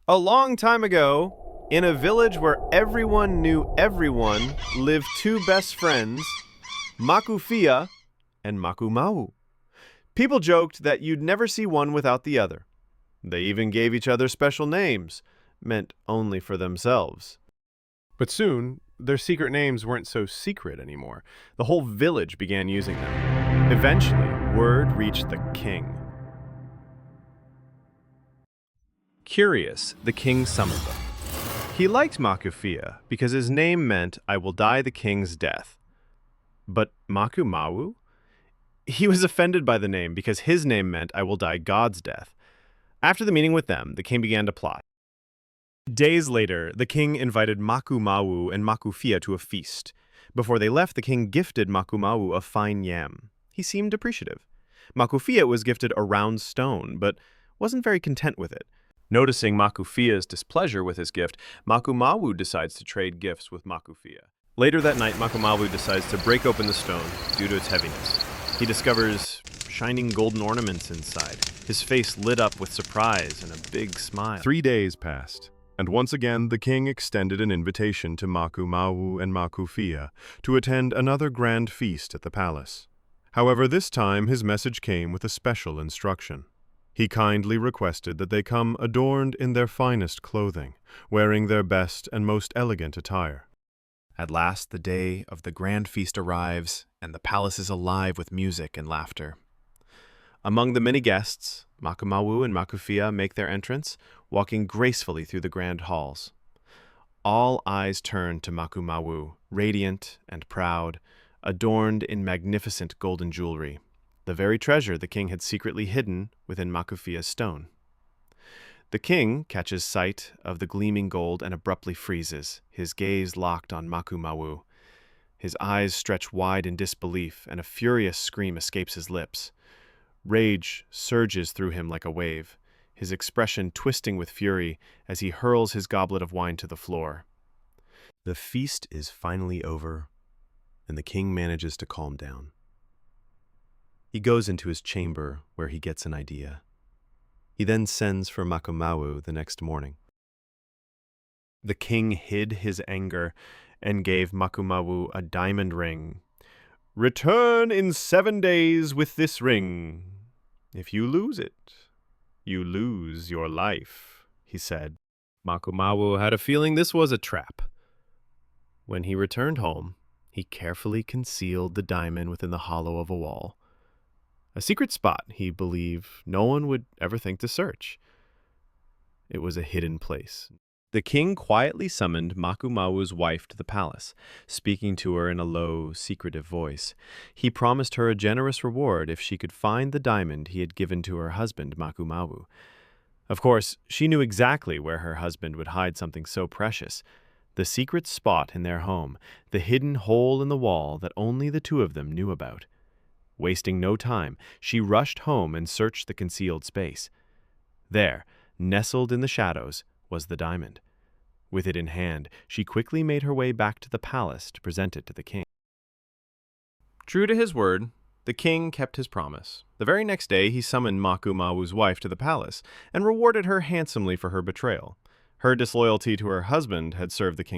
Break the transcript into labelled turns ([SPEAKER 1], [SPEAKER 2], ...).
[SPEAKER 1] A long time ago, in a village where everyone knew everyone, lived two best friends, Maku and Maku Mawu. People joked that you'd never see one without the other. They even gave each other special names, meant only for themselves. But soon, their secret names weren't so secret anymore. The whole village began using them. Eventually, word reached the king. Curious, the king summoned them. He liked Maku because his name meant, "I will die the king's death." But Maku Mawu? He was offended by the name because his name meant, "I will die God's death." After the meeting with them, the king began to plot. Days later, the king invited Maku Mawu and Maku to a feast. Before they left, the king gifted Maku Mawu a fine yam. He seemed appreciative. Maku was gifted a round stone, but wasn't very content with it. Noticing Maku displeasure with his gift, Maku Mawu decides to trade gifts with Maku. Later that night, Maku Mawu decides to break open the stone due to its heaviness. He discovers shining golden ornaments inside. His face lit up with surprise and a big smile.
[SPEAKER 2] 3 days passed, and once again the king extended an invitation to Maku Mawu and Maku to attend another grand feast at the palace. However, this time his message came with a special instruction. He kindly requested that they come adorned in their finest clothing, wearing their best and most elegant attire. At last the day of the grand feast arrives, and the palace is alive with music and laughter. Among the many guests, Maku Mawu and Maku make their entrance, walking gracefully through the grand halls. All eyes turn to Maku Mawu, radiant and proud, adorned in magnificent golden jewelry, the very treasure the king had secretly hidden within Maku stone. The king catches sight of the gleaming gold and abruptly freezes, his gaze locked on Maku Mawu. His eyes stretch wide in disbelief, and a furious scream escapes his lips. Rage surges through him like a wave, his expression twisting with fury as he hurls his goblet of wine to the floor. The feast is finally over, and the king manages to calm down. He goes into his chamber, where he gets an idea. He then sends for Maku Mawu the next morning. The king hid his anger and gave Maku Mawu a diamond ring. "Return in 7 days with this ring. If you lose it, you lose your life," he said. Maku Mawu had a feeling this was a trap. When he returned home, he carefully concealed the diamond within the hollow of a wall. A secret spot he believed no one would ever think to search. It was a hidden place. The king quietly summoned Maku Mawu's wife to the palace, speaking to her in a low, secretive voice. He promised her a generous reward if she could find the diamond he had given to her husband, Maku Mawu. Of course, she knew exactly where her husband would hide something so precious. The secret spot in their home, the hidden hole in the wall that only the two of them knew about. Wasting no time, she rushed home and searched the concealed space. There, nestled in the shadows, was the diamond. With it in hand, she quickly made her way back to the palace to present it to the king. True to his word, the king kept his promise. The very next day, he summoned Maku Mawu's wife to the palace and rewarded her handsomely for her betrayal. Her disloyalty to her husband had served the king's